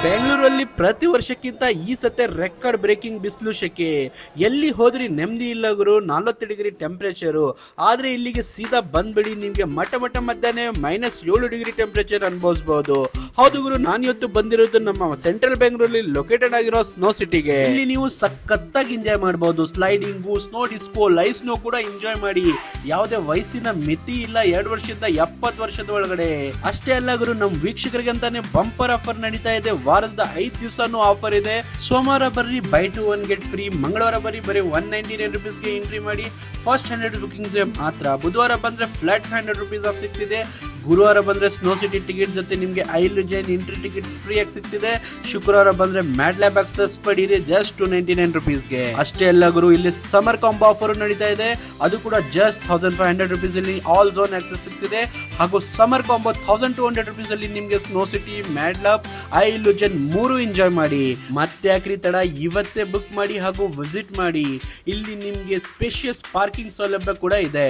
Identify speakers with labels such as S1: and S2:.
S1: ಬೆಂಗಳೂರಲ್ಲಿ ಪ್ರತಿ ವರ್ಷಕ್ಕಿಂತ ಈ ಸತೆ ರೆಕಾರ್ಡ್ ಬ್ರೇಕಿಂಗ್ ಬಿಸಿಲು ಶೆಕೆ. ಎಲ್ಲಿ ಹೋದ್ರಿ ನೆಮ್ಮದಿ ಇಲ್ಲ ಗುರು. 40 ಡಿಗ್ರಿ ಟೆಂಪರೇಚರು. ಆದ್ರೆ ಇಲ್ಲಿಗೆ ಸೀದಾ ಬಂದ್ಬಿಡಿ, ನಿಮ್ಗೆ ಮಠ ಮಧ್ಯಾಹ್ನ -7 ಡಿಗ್ರಿ ಟೆಂಪರೇಚರ್ ಅನುಭವಿಸಬಹುದು. ಹೌದು ಗುರು, ನಾನು ಇವತ್ತು ಬಂದಿರೋದು ನಮ್ಮ ಸೆಂಟ್ರಲ್ ಬೆಂಗಳೂರಲ್ಲಿ ಲೊಕೇಟೆಡ್ ಆಗಿರೋ ಸ್ನೋ ಸಿಟಿಗೆ. ಇಲ್ಲಿ ನೀವು ಸಖತ್ತಾಗಿ ಎಂಜಾಯ್ ಮಾಡಬಹುದು. ಸ್ಲೈಡಿಂಗು, ಸ್ನೋ ಡಿಸ್ಕೋ, ಲೈವ್ ಸ್ನೋ ಕೂಡ ಎಂಜಾಯ್ ಮಾಡಿ. ಯಾವುದೇ ವಯಸ್ಸಿನ ಮಿತಿ ಇಲ್ಲ. 2 ವರ್ಷದಿಂದ 70 ವರ್ಷದ ಒಳಗಡೆ. ಅಷ್ಟೇ ಅಲ್ಲ ಗುರು, ನಮ್ ವೀಕ್ಷಕರಿಗೆ ಅಂತಾನೆ ಬಂಪರ್ ಆಫರ್ ನಡೀತಾ ಇದೆ. ವಾರದ 5 ದಿವಸನೂ ಆಫರ್ ಇದೆ. ಸೋಮವಾರ ಬರ್ರಿ ಬೈ ಟು 1 ಗೆಟ್ ಫ್ರೀ. ಮಂಗಳವಾರ ಬರ್ರಿ ಬರೀ 199 ರುಪೀಸ್ಗೆ ಎಂಟ್ರಿ ಮಾಡಿ. ಫಸ್ಟ್ 100 ಬುಕಿಂಗ್ಸ್ ಮಾತ್ರ. ಬುಧವಾರ ಬಂದ್ರೆ ಫ್ಲಾಟ್ 500 ರುಪೀಸ್ ಆಫ್ ಸಿಗ್ತಿದೆ. ಗುರುವಾರ ಬಂದ್ರೆ ಸ್ನೋ ಸಿಟಿ ಟಿಕೆಟ್ ಜೊತೆ ನಿಮ್ಗೆ ಐಲುಜೈನ್ ಎಂಟ್ರಿ ಟಿಕೆಟ್ ಫ್ರೀ ಆಗಿ ಸಿಗ್ತಿದೆ. ಶುಕ್ರವಾರ ಬಂದ್ರೆ ಮ್ಯಾಡ್ ಲ್ಯಾಬ್ ಆಕ್ಸೆಸ್ ಪಡೀರಿ ಜಸ್ಟ್ 299 ರುಪೀಸ್ಗೆ. ಅಷ್ಟೇ ಅಲ್ಲ ಗುರು, ಇಲ್ಲಿ ಸಮರ್ ಕಾಂಬೋ ಆಫರ್ ನಡೀತಾ ಇದೆ. ಅದು ಕೂಡ ಜಸ್ಟ್ 1500 ರುಪೀಸ್ ಅಲ್ಲಿ ಆಲ್ ಝೋನ್ ಆಕ್ಸೆಸ್ ಸಿಗ್ತಿದೆ. ಹಾಗೂ ಸಮರ್ ಕಾಂಬೋ 1200 ರುಪೀಸ್ ಅಲ್ಲಿ ನಿಮ್ಗೆ ಸ್ನೋ ಸಿಟಿ, ಮ್ಯಾಡ್ ಲ್ಯಾಬ್, ಐಲುಜೈನ್ 3 ಎಂಜಾಯ್ ಮಾಡಿ. ಮತ್ತೆ ಯಾಕ್ರಿ ತಡ, ಇವತ್ತೇ ಬುಕ್ ಮಾಡಿ ಹಾಗೂ ವಿಸಿಟ್ ಮಾಡಿ. ಇಲ್ಲಿ ನಿಮ್ಗೆ ಸ್ಪೇಷಿಯಸ್ ಪಾರ್ಕಿಂಗ್ ಸೌಲಭ್ಯ ಕೂಡ ಇದೆ.